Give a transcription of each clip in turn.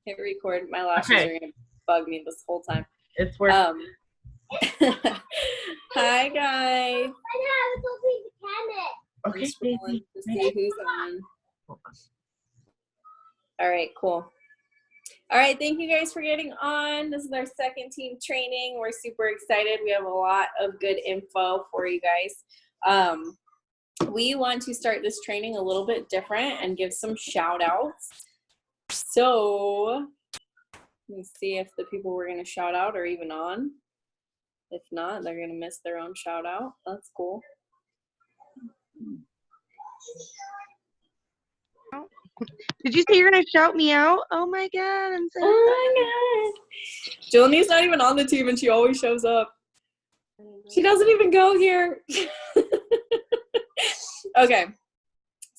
Hit record. My lashes Okay. are gonna bug me this whole time. It's working. Hi guys. Okay, I'm scrolling Daisy. to see who's on. All right, cool. All right, thank you guys for getting on. This is our second team training. We're super excited. We have a lot of good info for you guys. We want to start this training a little bit different and give some shout outs. So let me see if the people we're going to shout out are even on. If not, they're going to miss their own shout out. That's cool. Did you say you're gonna shout me out? Oh my god, I'm so Oh my god. Jillian's not even on the team and she always shows up. She doesn't even go here. Okay.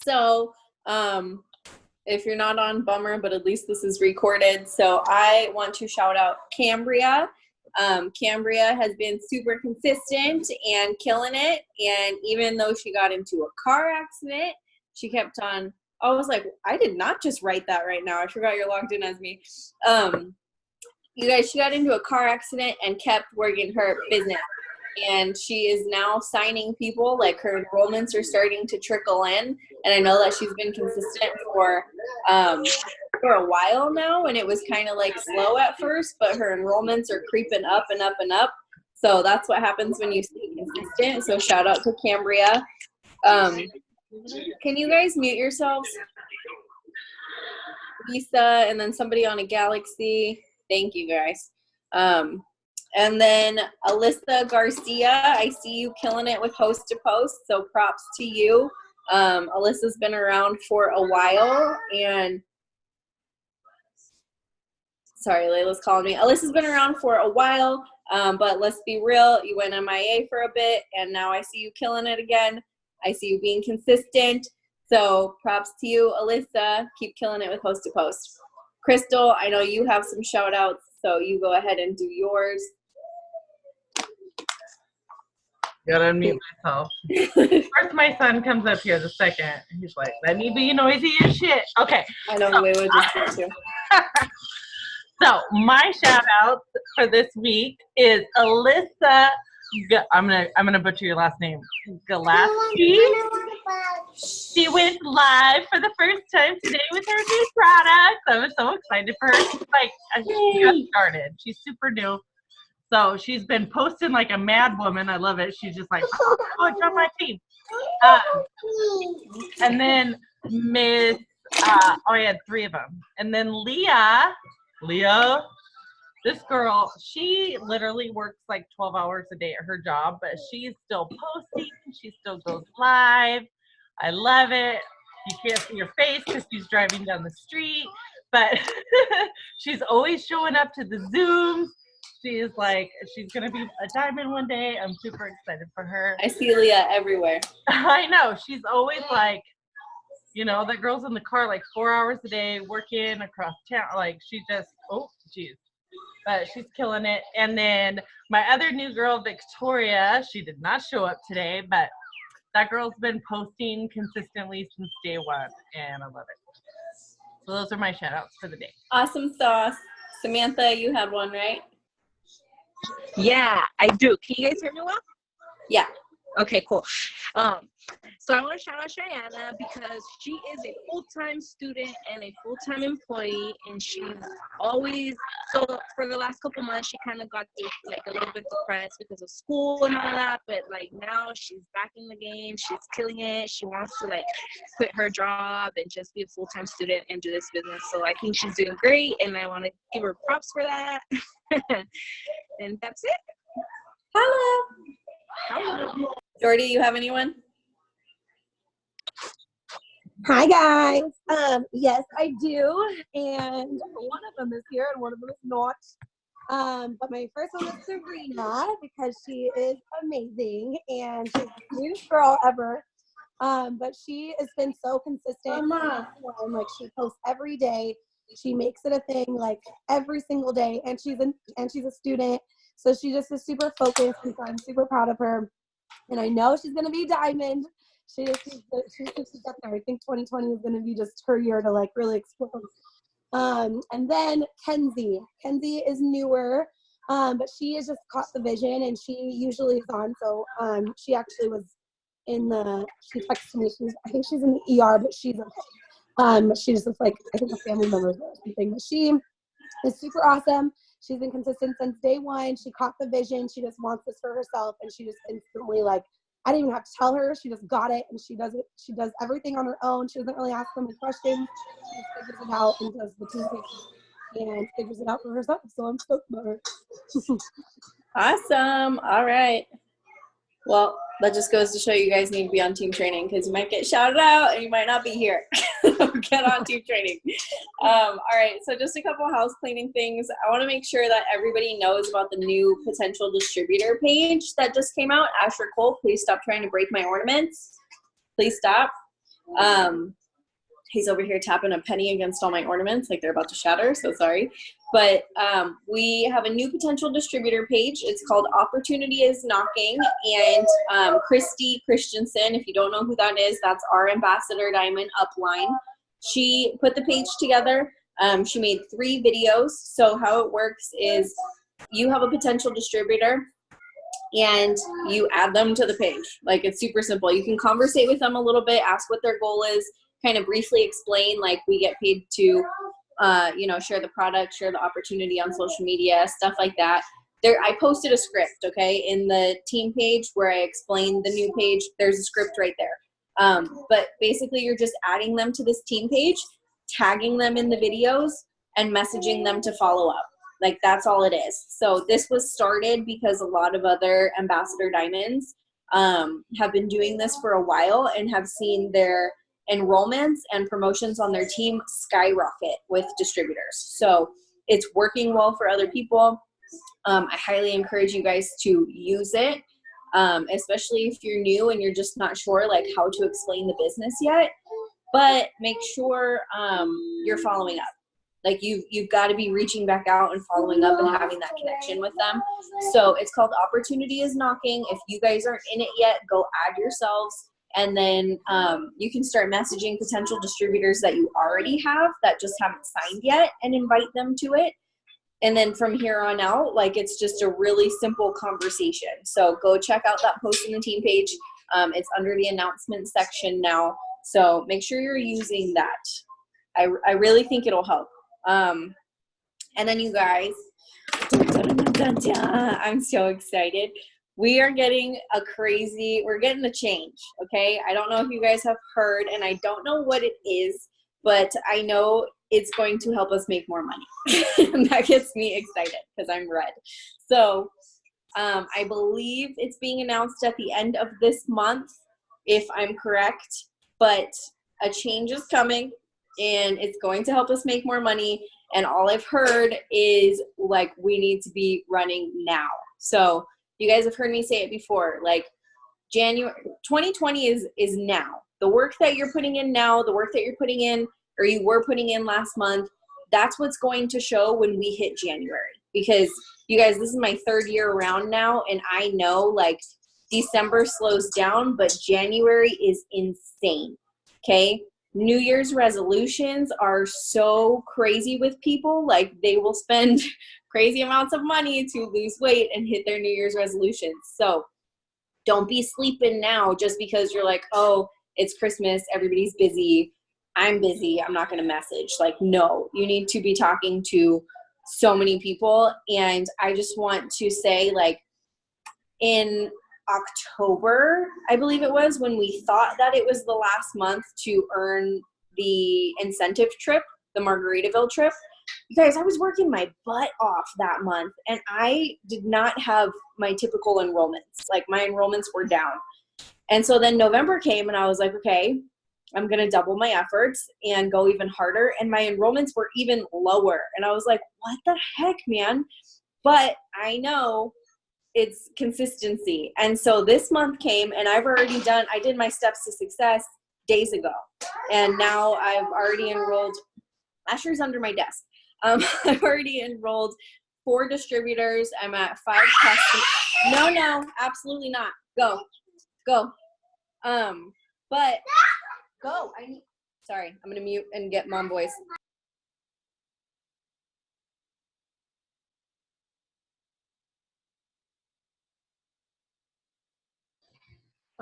So, if you're not on, bummer, but at least this is recorded. So I want to shout out Cambria. Cambria has been super consistent and killing it. And even though she got into a car accident, she kept on. I was like, I did not just write that right now. I forgot you're logged in as me. You guys, she got into a car accident and kept working her business. And she is now signing people, like her enrollments are starting to trickle in. And I know that she's been consistent for a while now, and it was kind of like slow at first, but her enrollments are creeping up and up and up. So that's what happens when you stay consistent. So shout out to Cambria. Can you guys mute yourselves? Lisa, and then somebody on a Galaxy. Thank you guys. And then Alyssa Garcia, I see you killing it with host to post, so props to you. Alyssa's been around for a while, and sorry, Layla's calling me. Alyssa's been around for a while, but let's be real, you went MIA for a bit, and now I see you killing it again. I see you being consistent, so props to you, Alyssa. Keep killing it with host to post. Crystal, I know you have some shout outs, so you go ahead and do yours. Gotta unmute myself. First, my son comes up here the second. He's like, let me be noisy as shit. Okay. I know Layla just did too. So my shout out for this week is Alyssa. I'm gonna butcher your last name. Galaski. She went live for the first time today with her new product. I was so excited for her. She's like, she got started. She's super new. So she's been posting like a mad woman. I love it. She's just like, oh, it's on my team. And then Miss, I had 3 of them. And then Leah, this girl, she literally works like 12 hours a day at her job, but she's still posting. She still goes live. I love it. You can't see her face because she's driving down the street, but she's always showing up to the Zooms. She is like, she's going to be a diamond one day. I'm super excited for her. I see Leah everywhere. I know. She's always like, you know, that girl's in the car like 4 hours a day working across town. Like she just, oh, geez. But she's killing it. And then my other new girl, Victoria, she did not show up today, but that girl's been posting consistently since day one, and I love it. So those are my shout outs for the day. Awesome sauce. Samantha, you had one, right? Yeah, I do. Can you guys hear me well? Yeah. Okay, cool. So I want to shout out Cheyenne because she is a full-time student and a full-time employee, and she's always, so for the last couple months, she kind of got like a little bit depressed because of school and all that, but like now she's back in the game, she's killing it, she wants to like quit her job and just be a full-time student and do this business, so I think she's doing great, and I want to give her props for that. And that's it. Hello. Jordy, you have anyone? Hi guys. Yes, I do, and one of them is here and one of them is not. But my first one is Serena because she is amazing and she's the sweetest girl ever. But she has been so consistent. Like she posts every day. She makes it a thing like every single day, and she's a student, so she just is super focused, and so I'm super proud of her. And I know she's gonna be diamond. She's up there. I think 2020 is gonna be just her year to like really explode. And then Kenzie. Kenzie is newer, but she has just caught the vision, and she usually is on. So she actually was she texted me. I think she's in the ER, but she's okay. She's just like, I think a family member or something. But she is super awesome. She's been consistent since day one. She caught the vision. She just wants this for herself, and she just instantly, like, I didn't even have to tell her. She just got it, and she does it. She does everything on her own. She doesn't really ask them any questions. She just figures it out and does the team and figures it out for herself. So I'm stoked about her. Awesome. All right. Well, that just goes to show you guys need to be on team training because you might get shouted out and you might not be here. Get on team training. All right. So just a couple house cleaning things. I want to make sure that everybody knows about the new potential distributor page that just came out. Asher Cole, please stop trying to break my ornaments. Please stop. He's over here tapping a penny against all my ornaments like they're about to shatter, so sorry. But we have a new potential distributor page. It's called Opportunity is Knocking. And Christy Christensen, if you don't know who that is, that's our Ambassador Diamond upline. She put the page together. She made 3 videos. So how it works is you have a potential distributor and you add them to the page. Like, it's super simple. You can conversate with them a little bit, ask what their goal is, kind of briefly explain, like, we get paid to, share the product, share the opportunity on social media, stuff like that. I posted a script, okay, in the team page where I explained the new page. There's a script right there. But basically, you're just adding them to this team page, tagging them in the videos, and messaging them to follow up. Like, that's all it is. So this was started because a lot of other Ambassador Diamonds have been doing this for a while and have seen their enrollments and promotions on their team skyrocket with distributors. So it's working well for other people. I highly encourage you guys to use it, especially if you're new and you're just not sure like how to explain the business yet. But make sure you're following up. Like, you've got to be reaching back out and following up and having that connection with them. So it's called Opportunity is Knocking. If you guys aren't in it yet, go add yourselves. And then you can start messaging potential distributors that you already have that just haven't signed yet and invite them to it. And then from here on out, like, it's just a really simple conversation. So go check out that post in the team page. It's under the announcement section now. So make sure you're using that. I really think it'll help. And then you guys, I'm so excited. We are getting we're getting a change, okay? I don't know if you guys have heard, and I don't know what it is, but I know it's going to help us make more money. And that gets me excited because I'm red. So I believe it's being announced at the end of this month, if I'm correct, but a change is coming and it's going to help us make more money. And all I've heard is, like, we need to be running now. So you guys have heard me say it before, like, January 2020 is now. The work that you're putting in now, the work that you're putting in, or you were putting in last month, that's what's going to show when we hit January. Because you guys, this is my 3rd year around now, and I know, like, December slows down, but January is insane, okay? New Year's resolutions are so crazy with people. Like, they will spend crazy amounts of money to lose weight and hit their New Year's resolutions. So don't be sleeping now just because you're like, oh, it's Christmas, everybody's busy, I'm busy, I'm not going to message. Like, no, you need to be talking to so many people. And I just want to say, like, in October, I believe it was, when we thought that it was the last month to earn the incentive trip, the Margaritaville trip. You guys, I was working my butt off that month, and I did not have my typical enrollments. Like, my enrollments were down. And so then November came, and I was like, okay, I'm going to double my efforts and go even harder. And my enrollments were even lower. And I was like, what the heck, man? But I know it's consistency. And so this month came, and I did my steps to success days ago. And now I've already enrolled, Asher's under my desk. I've already enrolled 4 distributors. I'm at 5 customers. No, absolutely not. Go. But go. Sorry, I'm going to mute and get mom voice.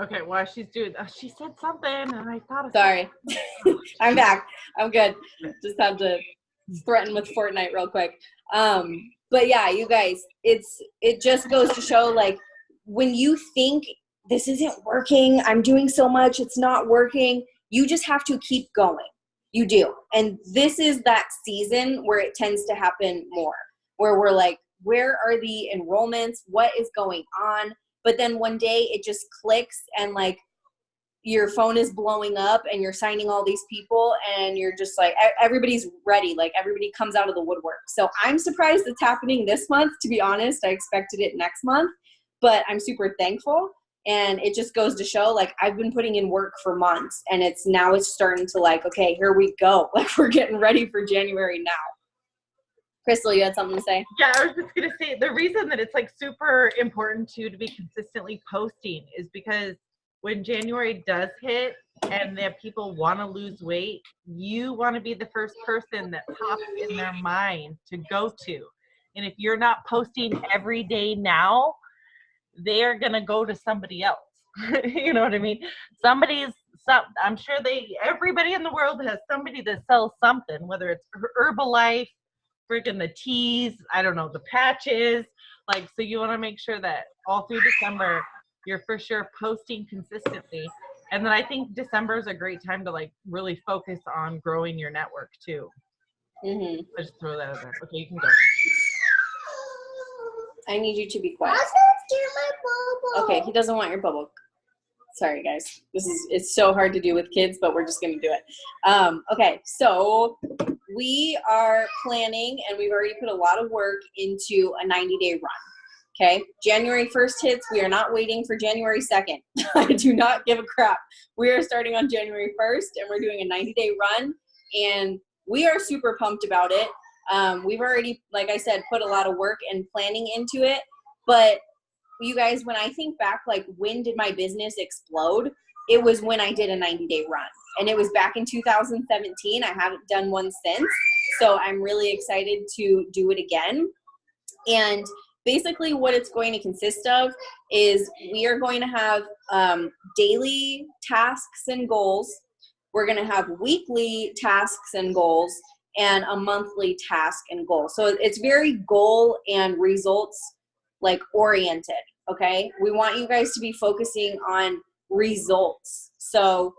Okay, while she's doing, she said something, and I thought of Sorry. I'm back. I'm good. Just had to threaten with Fortnite real quick. But yeah, you guys, it just goes to show, like, when you think this isn't working, I'm doing so much, it's not working, you just have to keep going. You do. And this is that season where it tends to happen more, where we're like, where are the enrollments? What is going on? But then one day it just clicks, and like your phone is blowing up and you're signing all these people, and you're just like, everybody's ready. Like everybody comes out of the woodwork. So I'm surprised it's happening this month, to be honest. I expected it next month, but I'm super thankful. And it just goes to show, like, I've been putting in work for months, and it's starting to, like, okay, here we go. Like, we're getting ready for January now. Crystal, you had something to say? Yeah, I was just going to say, the reason that it's like super important to be consistently posting is because when January does hit and that people want to lose weight, you want to be the first person that pops in their mind to go to. And if you're not posting every day now, they're going to go to somebody else. You know what I mean? I'm sure everybody in the world has somebody that sells something, whether it's Herbalife, freaking the teas, I don't know, the patches. Like, so you want to make sure that all through December, you're for sure posting consistently. And then I think December is a great time to like really focus on growing your network too. Mm-hmm. I'll just throw that out there. Okay, you can go. I need you to be quiet. Okay, he doesn't want your bubble. Sorry, guys. It's so hard to do with kids, but we're just going to do it. Okay, so we are planning, and we've already put a lot of work into a 90-day run. Okay, January 1st hits. We are not waiting for January 2nd. I do not give a crap. We are starting on January 1st, and we're doing a 90-day run, and we are super pumped about it. We've already, like I said, put a lot of work and planning into it, but you guys, when I think back, like, when did my business explode? It was when I did a 90-day run, and it was back in 2017. I haven't done one since, so I'm really excited to do it again. And basically what it's going to consist of is we are going to have daily tasks and goals. We're going to have weekly tasks and goals, and a monthly task and goal. So it's very goal and results like oriented. Okay, we want you guys to be focusing on results. So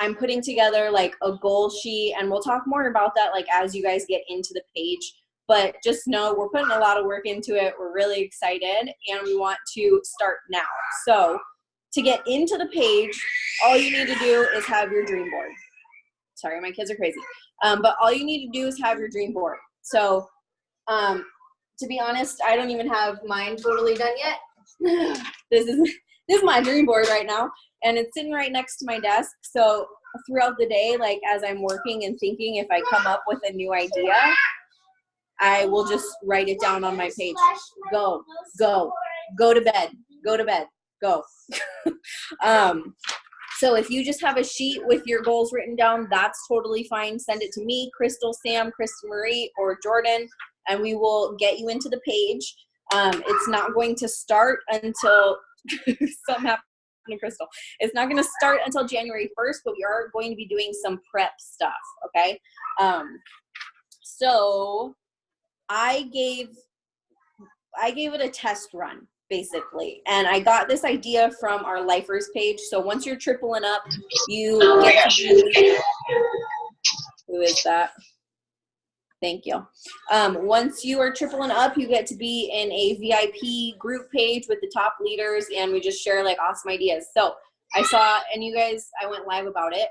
I'm putting together like a goal sheet, and we'll talk more about that like as you guys get into the page. But just know we're putting a lot of work into it. We're really excited, and we want to start now. So to get into the page, all you need to do is have your dream board. Sorry, my kids are crazy. But all you need to do is have your dream board. So to be honest, I don't even have mine totally done yet. This is my dream board right now, and it's sitting right next to my desk. So throughout the day, like as I'm working and thinking, if I come up with a new idea, I will just write it down on my page. Go to bed, go. So if you just have a sheet with your goals written down, that's totally fine. Send it to me, Crystal, Sam, Krista Marie, or Jordan, and we will get you into the page. It's not going to start until something happened to Crystal. It's not going to start until January 1st, but we are going to be doing some prep stuff, okay? So I gave it a test run, basically, and I got this idea from our Lifers page. So once you're tripling up, you get to be, who is that? Thank you. Once you are tripling up, you get to be in a VIP group page with the top leaders, and we just share like awesome ideas. So I saw, and you guys, I went live about it,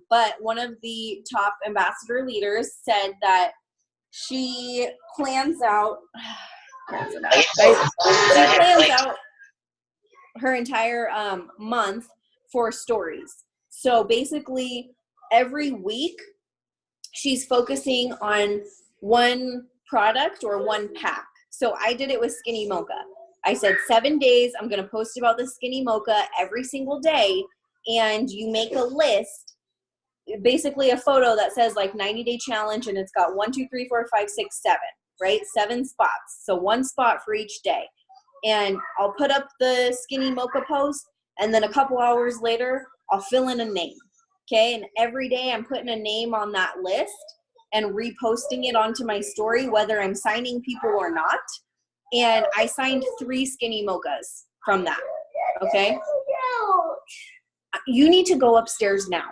but one of the top ambassador leaders said that she plans out her entire month for stories. So basically every week she's focusing on one product or one pack. So I did it with Skinny Mocha. I said 7 days, I'm going to post about the Skinny Mocha every single day, and you make a list, basically a photo that says like 90-day challenge, and it's got 1, 2, 3, 4, 5, 6, 7, right? 7 spots. So one spot for each day. And I'll put up the Skinny Mocha post, And then a couple hours later, I'll fill in a name. Okay. And every day I'm putting a name on that list and reposting it onto my story, whether I'm signing people or not. And I signed 3 skinny mochas from that. Okay. You need to go upstairs now.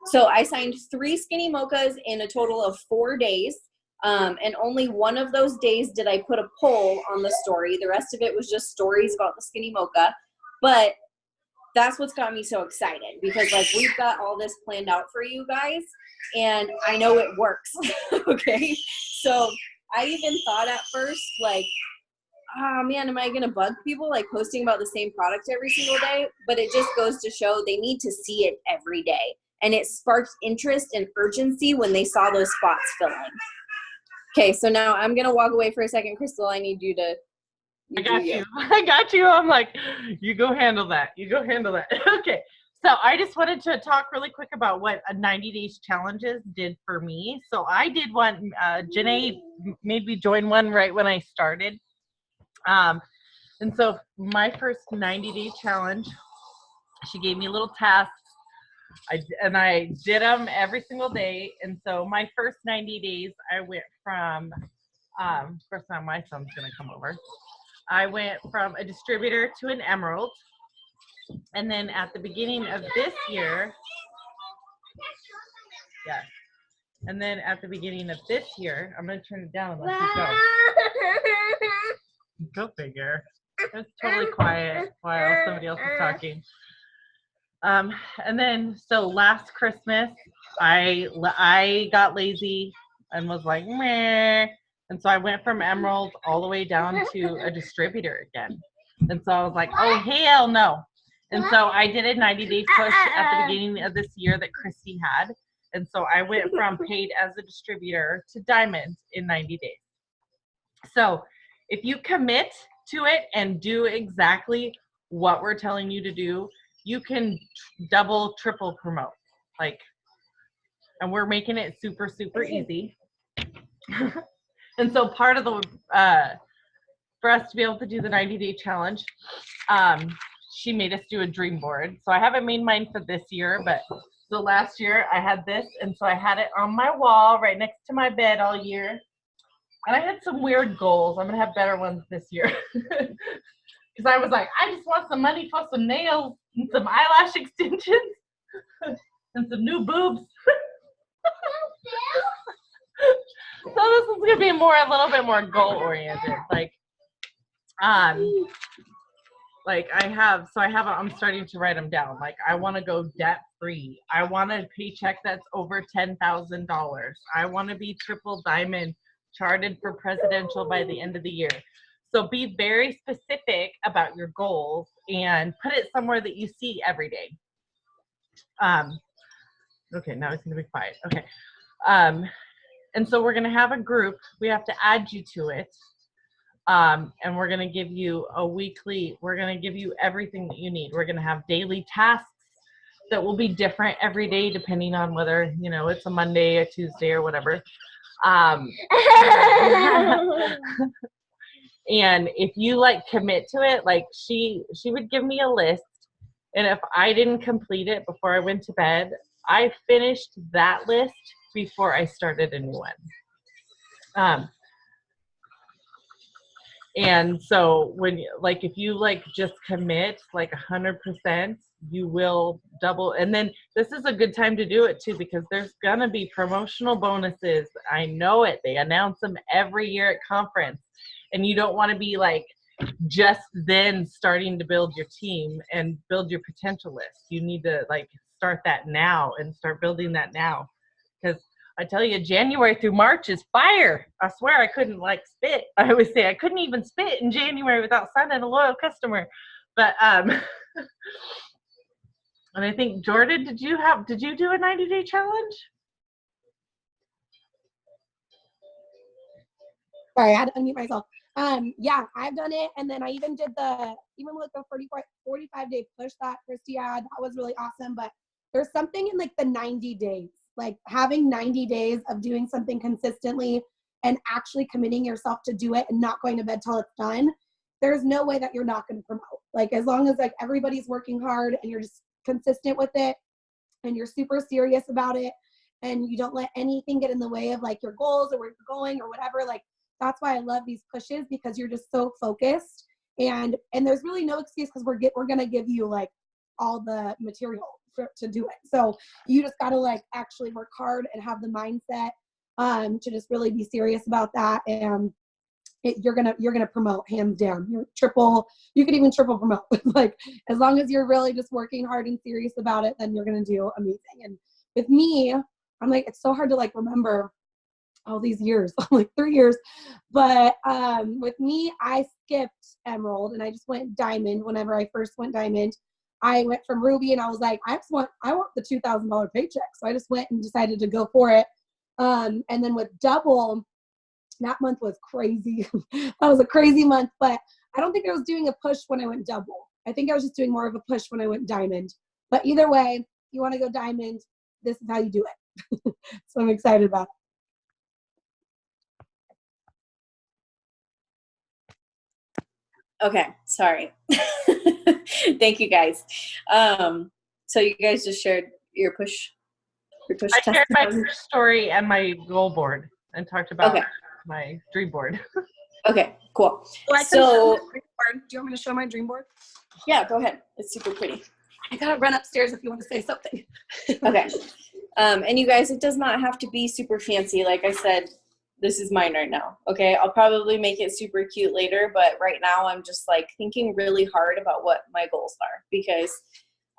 So I signed 3 skinny mochas in a total of 4 days. And only one of those days did I put a poll on the story. The rest of it was just stories about the skinny mocha. But that's what's got me so excited, because like we've got all this planned out for you guys and I know it works. Okay. So I even thought at first, like, oh man, am I going to bug people like posting about the same product every single day? But it just goes to show they need to see it every day. And it sparked interest and urgency when they saw those spots filling. Okay, so now I'm going to walk away for a second. Crystal, I need you to. I got you. I got you. I'm like, you go handle that. You go handle that. Okay. So I just wanted to talk really quick about what a 90 days challenges did for me. So I did one. Janae made me join one right when I started. And so my first 90-day challenge, she gave me little tasks. I did them every single day. And so my first 90 days, I went from, first time my son's going to come over. I went from a distributor to an Emerald. And then at the beginning of this year, yes. And then at the beginning of this year, I'm going to turn it down and let you go. Go figure. It's totally quiet while somebody else is talking. And then, so last Christmas, I got lazy and was like, meh. And so I went from Emerald all the way down to a distributor again. And so I was like, oh, hell no. And so I did a 90-day push at the beginning of this year that Christy had. And so I went from paid as a distributor to Diamond in 90 days. So if you commit to it and do exactly what we're telling you to do, you can double, triple promote. Like, and we're making it super, super easy. And so part of the, for us to be able to do the 90-day challenge, she made us do a dream board. So I haven't made mine for this year, but so last year I had this, and so I had it on my wall right next to my bed all year. And I had some weird goals. I'm gonna have better ones this year. Because I was like, I just want some money for some nails and some eyelash extensions and some new boobs. So this is gonna be a little bit more goal oriented. I'm starting to write them down. Like, I want to go debt free. I want a paycheck that's over $10,000. I want to be triple diamond charted for presidential by the end of the year. So be very specific about your goals and put it somewhere that you see every day. Okay, now it's gonna be quiet. Okay. And so we're gonna have a group. We have to add you to it. And we're gonna give you we're gonna give you everything that you need. We're gonna have daily tasks that will be different every day depending on whether, you know, it's a Monday, a Tuesday, or whatever. And if you like commit to it, like she would give me a list, and if I didn't complete it before I went to bed, I finished that list before I started a new one. And so when, like, if you like just commit like 100%, you will double. And then this is a good time to do it too, because there's gonna be promotional bonuses. I know it. They announce them every year at conference. And you don't want to be like just then starting to build your team and build your potential list. You need to like start that now and start building that now. Because I tell you, January through March is fire. I swear I couldn't like spit. I always say I couldn't even spit in January without signing a loyal customer. But and I think, Jordan, did you do a 90-day challenge? Sorry, I had to unmute myself. Yeah, I've done it. And then I even did with the 45-day push that Christy had. That was really awesome. But there's something in like the 90 days, like having 90 days of doing something consistently and actually committing yourself to do it and not going to bed till it's done. There's no way that you're not going to promote. Like, as long as like everybody's working hard and you're just consistent with it and you're super serious about it and you don't let anything get in the way of like your goals or where you're going or whatever, like that's why I love these pushes, because you're just so focused, and there's really no excuse, because we're gonna give you like all the material to do it. So you just gotta like actually work hard and have the mindset to just really be serious about that, and you're gonna promote hands down. You could even triple promote. Like, as long as you're really just working hard and serious about it, then you're gonna do amazing. And with me, I'm like, it's so hard to like remember all these years, like 3 years. But with me, I skipped Emerald and I just went Diamond. Whenever I first went Diamond, I went from Ruby and I was like, I want the $2,000 paycheck. So I just went and decided to go for it. And then with Double, that month was crazy. That was a crazy month, but I don't think I was doing a push when I went Double. I think I was just doing more of a push when I went Diamond. But either way, if you want to go Diamond, this is how you do it. So I'm excited about it. Okay, sorry. Thank you guys. So you guys just shared your push I shared my testimony. push story and my goal board and talked about my dream board. Okay, cool. Well, So, do you want me to show my dream board? Yeah, go ahead. It's super pretty. I gotta run upstairs if you want to say something. Okay. And you guys, it does not have to be super fancy. Like I said, this is mine right now. Okay. I'll probably make it super cute later, but right now I'm just like thinking really hard about what my goals are, because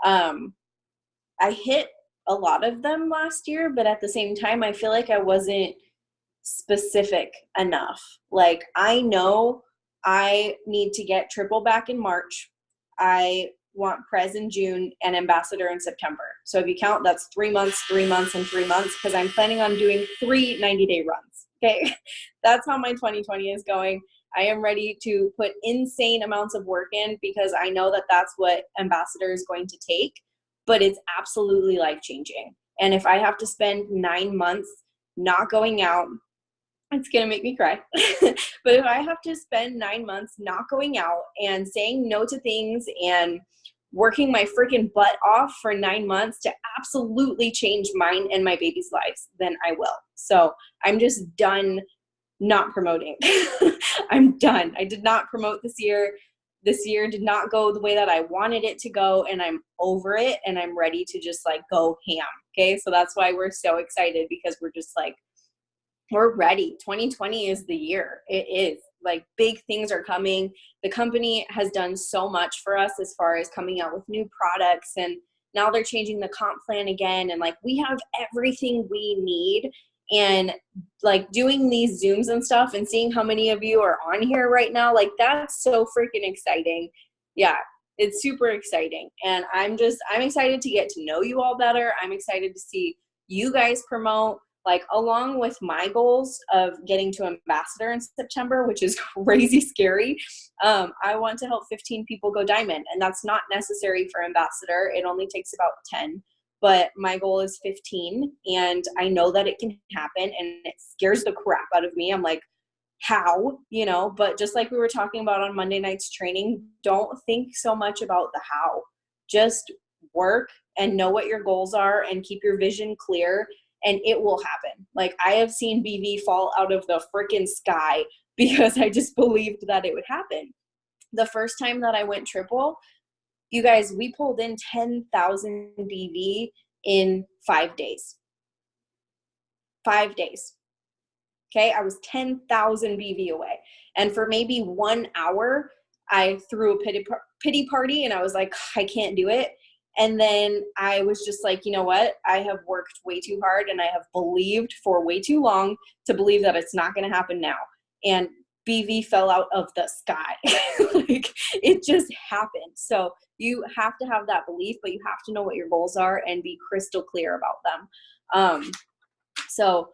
I hit a lot of them last year, but at the same time, I feel like I wasn't specific enough. Like, I know I need to get triple back in March. I want Prez in June and Ambassador in September. So if you count, that's 3 months, 3 months, and 3 months, because I'm planning on doing 3 90-day runs. Okay. That's how my 2020 is going. I am ready to put insane amounts of work in, because I know that that's what Ambassador is going to take, but it's absolutely life-changing. And if I have to spend 9 months not going out, it's going to make me cry. But if I have to spend 9 months not going out and saying no to things and working my freaking butt off for 9 months to absolutely change mine and my baby's lives, then I will. So I'm just done not promoting. I'm done. I did not promote this year. This year did not go the way that I wanted it to go, and I'm over it, and I'm ready to just like go ham. Okay. So that's why we're so excited, because we're just like, we're ready. 2020 is the year. It is. Like, big things are coming. The company has done so much for us as far as coming out with new products, and now they're changing the comp plan again. And like, we have everything we need. And like, doing these Zooms and stuff and seeing how many of you are on here right now, like, that's so freaking exciting. Yeah, it's super exciting. And I'm excited to get to know you all better. I'm excited to see you guys promote. Like, along with my goals of getting to Ambassador in September, which is crazy scary, I want to help 15 people go Diamond. And that's not necessary for Ambassador. It only takes about 10. But my goal is 15. And I know that it can happen. And it scares the crap out of me. I'm like, how? You know, but just like we were talking about on Monday night's training, don't think so much about the how. Just work and know what your goals are and keep your vision clear. And it will happen. Like, I have seen BV fall out of the freaking sky because I just believed that it would happen. The first time that I went triple, you guys, we pulled in 10,000 BV in 5 days. 5 days. Okay, I was 10,000 BV away. And for maybe 1 hour, I threw a pity party, and I was like, I can't do it. And then I was just like, you know what? I have worked way too hard, and I have believed for way too long to believe that it's not going to happen now. And BV fell out of the sky. Like, it just happened. So you have to have that belief, but you have to know what your goals are and be crystal clear about them. So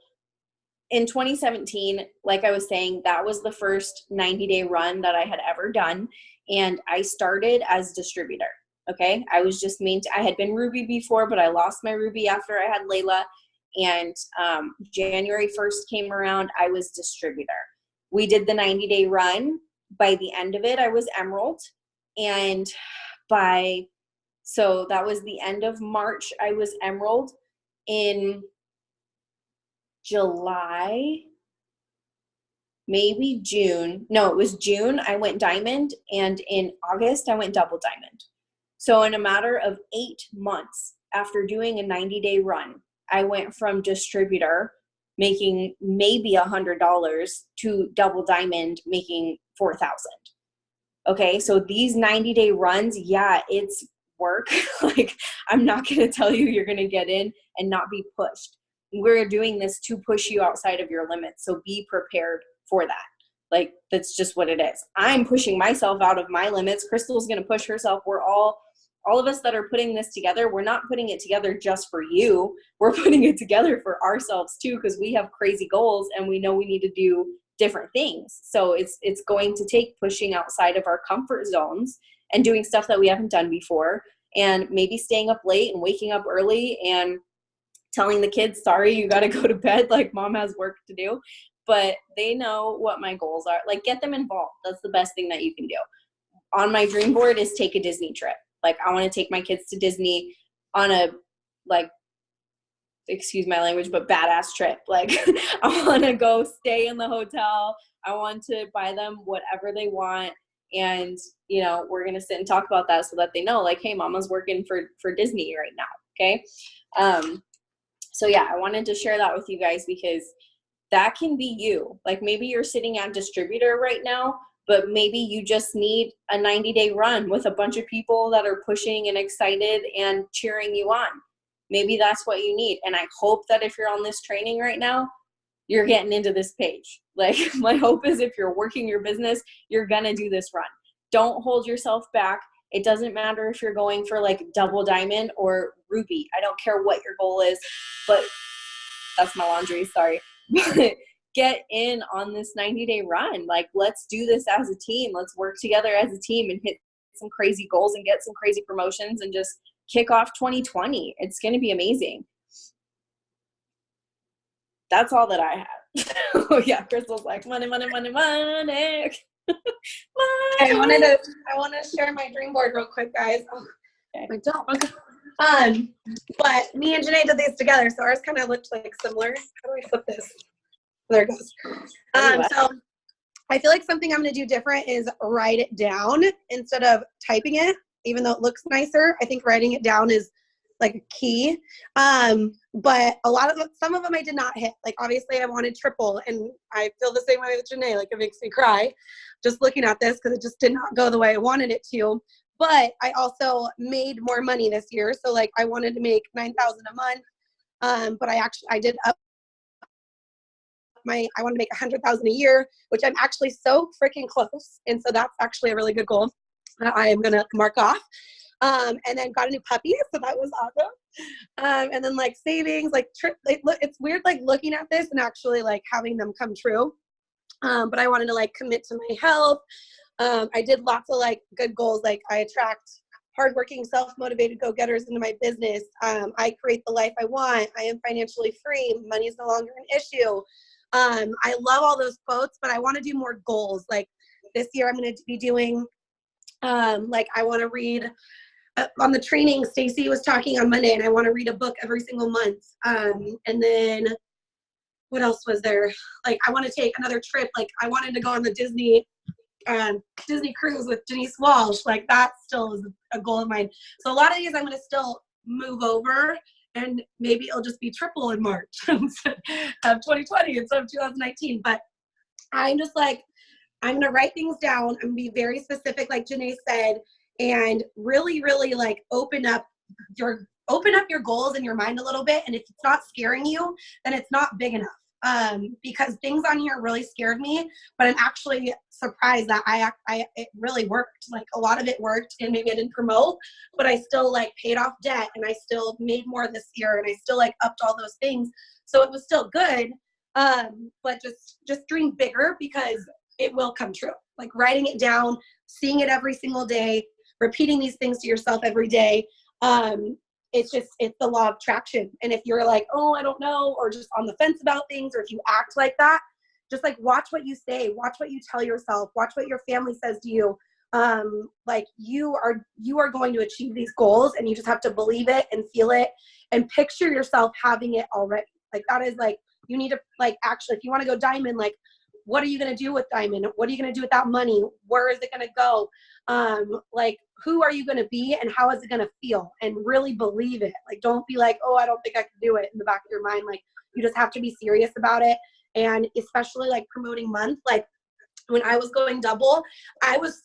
in 2017, like I was saying, that was the first 90-day run that I had ever done. And I started as distributor. Okay. I was just I had been Ruby before, but I lost my Ruby after I had Layla. And January 1st came around, I was distributor. We did the 90-day run. By the end of it, I was Emerald. And so that was the end of March. I was Emerald. In July, maybe June. No, it was June. I went Diamond. And in August, I went Double Diamond. So in a matter of 8 months after doing a 90-day run, I went from distributor making maybe $100 to Double Diamond making $4,000. Okay, so these 90-day runs, yeah, it's work. Like, I'm not going to tell you you're going to get in and not be pushed. We're doing this to push you outside of your limits. So be prepared for that. Like, that's just what it is. I'm pushing myself out of my limits. Crystal's going to push herself. We're all of us that are putting this together, we're not putting it together just for you. We're putting it together for ourselves too, because we have crazy goals and we know we need to do different things. So it's going to take pushing outside of our comfort zones and doing stuff that we haven't done before, and maybe staying up late and waking up early and telling the kids, sorry, you got to go to bed, like mom has work to do. But they know what my goals are. Like, get them involved. That's the best thing that you can do. On my dream board is take a Disney trip. Like, I want to take my kids to Disney on a, like, excuse my language, but badass trip. Like, I want to go stay in the hotel. I want to buy them whatever they want. And, you know, we're going to sit and talk about that so that they know, like, hey, mama's working for Disney right now. Okay. So yeah, I wanted to share that with you guys because that can be you. Like, maybe you're sitting at distributor right now, but maybe you just need a 90-day run with a bunch of people that are pushing and excited and cheering you on. Maybe that's what you need. And I hope that if you're on this training right now, you're getting into this page. Like, my hope is if you're working your business, you're going to do this run. Don't hold yourself back. It doesn't matter if you're going for like Double Diamond or Ruby. I don't care what your goal is, but that's my laundry. Sorry. Get in on this 90-day run. Like, let's do this as a team. Let's work together as a team and hit some crazy goals and get some crazy promotions and just kick off 2020. It's going to be amazing. That's all that I have. Oh yeah, Crystal's like, money, money, money, money. I want to share my dream board real quick, guys. Oh, Okay. my dog. But me and Janae did these together, so ours kind of looked like similar. How do I flip this? There it goes. So I feel like something I'm going to do different is write it down instead of typing it, even though it looks nicer. I think writing it down is like a key. But some of them I did not hit. Like, obviously I wanted triple, and I feel the same way with Janae. Like, it makes me cry just looking at this because it just did not go the way I wanted it to. But I also made more money this year. So like, I wanted to make $9,000 a month. But I did up I want to make $100,000 a year, which I'm actually so freaking close. And so that's actually a really good goal that I am going to mark off. And then got a new puppy. So that was awesome. And then like savings, like it's weird, like looking at this and actually like having them come true. But I wanted to like commit to my health. I did lots of like good goals. Like, I attract hardworking, self-motivated go-getters into my business. I create the life I want. I am financially free. Money is no longer an issue. I love all those quotes, but I want to do more goals. Like, this year I'm going to be doing, like, I want to read on the training. Stacy was talking on Monday, and I want to read a book every single month. And then what else was there? Like, I want to take another trip. Like, I wanted to go on the Disney cruise with Denise Walsh. Like, that still is a goal of mine. So a lot of these I'm going to still move over, and maybe it'll just be triple in March of 2020 instead of 2019. But I'm just like, I'm going to write things down. I'm going to be very specific, like Janae said, and really, really like open up your goals in your mind a little bit. And if it's not scaring you, then it's not big enough. Because things on here really scared me, but I'm actually surprised that it really worked. Like, a lot of it worked, and maybe I didn't promote, but I still like paid off debt, and I still made more this year, and I still like upped all those things. So it was still good. But just dream bigger, because it will come true. Like, writing it down, seeing it every single day, repeating these things to yourself every day. It's the law of attraction. And if you're like, oh, I don't know, or just on the fence about things, or if you act like that, just like watch what you say, watch what you tell yourself, watch what your family says to you, like you are going to achieve these goals, and you just have to believe it and feel it and picture yourself having it already. Like that is like, you need to like, actually, if you want to go diamond, like, what are you going to do with diamond? What are you going to do with that money? Where is it going to go? Like, who are you going to be and how is it going to feel? And really believe it. Like, don't be like, oh, I don't think I can do it in the back of your mind. Like, you just have to be serious about it. And especially like promoting month, like when I was going double, I was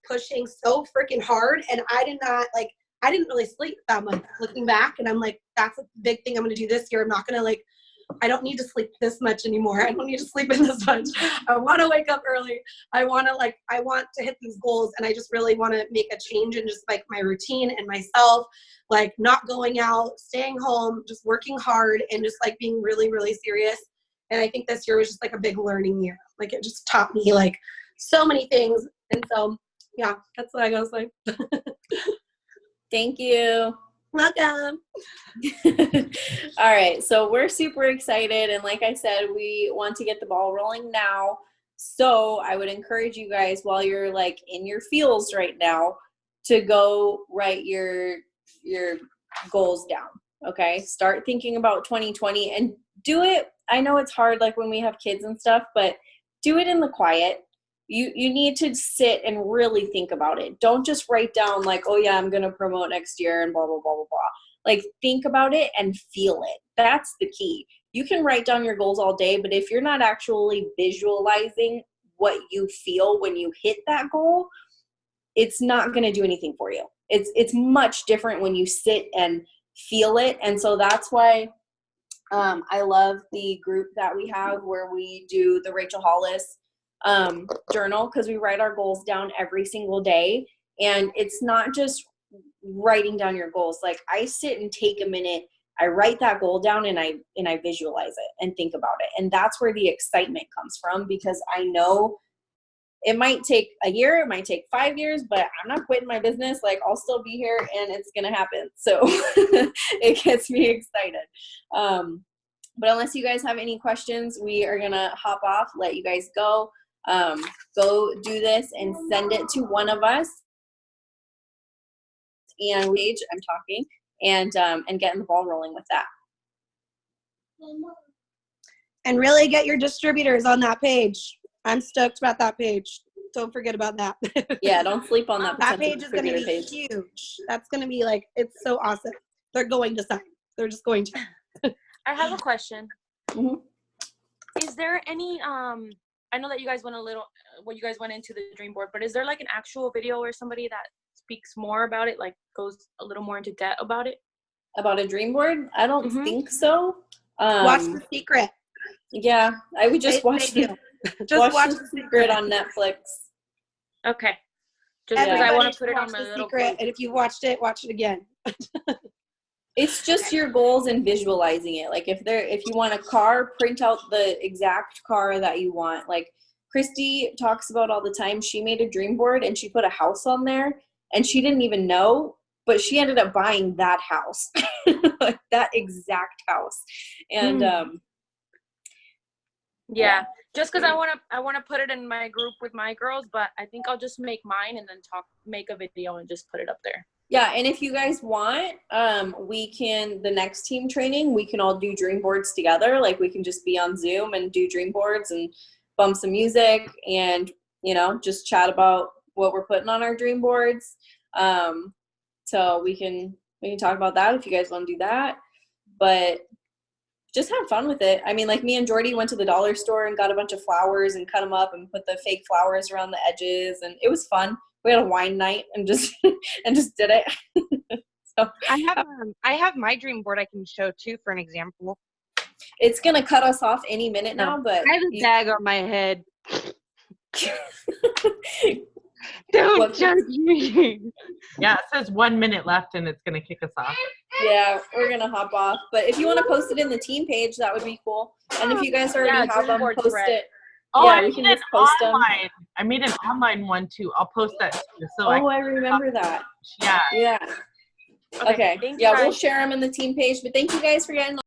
pushing so freaking hard, and I didn't really sleep that month looking back. And I'm like, that's a big thing I'm going to do this year. I'm not going to like, I don't need to sleep this much anymore. I don't need to sleep in this much. I want to wake up early. I want to hit these goals. And I just really want to make a change in just like my routine and myself, like not going out, staying home, just working hard, and just like being really, really serious. And I think this year was just like a big learning year. Like it just taught me like so many things. And so, yeah, that's what I gotta say. Thank you. Welcome. All right, so we're super excited, and like I said, we want to get the ball rolling now. So I would encourage you guys, while you're like in your feels right now, to go write your goals down. Okay, start thinking about 2020 and do it. I know it's hard, like when we have kids and stuff, but do it in the quiet. You need to sit and really think about it. Don't just write down like, oh yeah, I'm going to promote next year and blah, blah, blah, blah, blah. Like think about it and feel it. That's the key. You can write down your goals all day, but if you're not actually visualizing what you feel when you hit that goal, it's not going to do anything for you. It's much different when you sit and feel it. And so that's why I love the group that we have where we do the Rachel Hollis journal, because we write our goals down every single day. And it's not just writing down your goals. Like I sit and take a minute, I write that goal down, and I visualize it and think about it. And that's where the excitement comes from, because I know it might take a year, it might take 5 years, but I'm not quitting my business. Like I'll still be here and it's going to happen. So it gets me excited. But unless you guys have any questions, we are going to hop off, let you guys go. Go do this and send it to one of us. And I'm talking and getting the ball rolling with that. And really get your distributors on that page. I'm stoked about that page. Don't forget about that. Yeah, don't sleep on that. That page is going to be huge. That's going to be like, it's so awesome. They're going to sign. They're just going to. I have a question. Mm-hmm. Is there any, I know that you guys went into the dream board, but is there like an actual video or somebody that speaks more about it, like goes a little more into depth about it? About a dream board? I don't think so. Watch The Secret. Yeah, I would just watch The Secret on Netflix. Okay. Just because I want to put it on my The little Secret, group. and if you watched it, watch it again. It's just your goals and visualizing it. Like if you want a car, print out the exact car that you want. Like Christy talks about all the time, she made a dream board and she put a house on there and she didn't even know, but she ended up buying that house, like that exact house. And yeah, just because I want to put it in my group with my girls, but I think I'll just make mine and then make a video and just put it up there. yeah, and if you guys want, the next team training, we can all do dream boards together. Like we can just be on Zoom and do dream boards and bump some music and, just chat about what we're putting on our dream boards. So we can talk about that if you guys want to do that, but just have fun with it. I mean, like me and Jordy went to the dollar store and got a bunch of flowers and cut them up and put the fake flowers around the edges. And it was fun. We had a wine night and just did it. So I have my dream board I can show too for an example. it's going to cut us off any minute now, but I have a tag on my head. Don't judge me. Yeah, it says 1 minute left and it's going to kick us off. yeah, we're going to hop off. But if you want to post it in the team page, that would be cool. And if you guys already have them, post it. Oh, yeah, I we made can an just post them. online. I made an online one too. I'll post that too. So I remember that. Yeah. Yeah. Okay. Thank you, Yeah, we'll guys. share them in the team page. But thank you guys for getting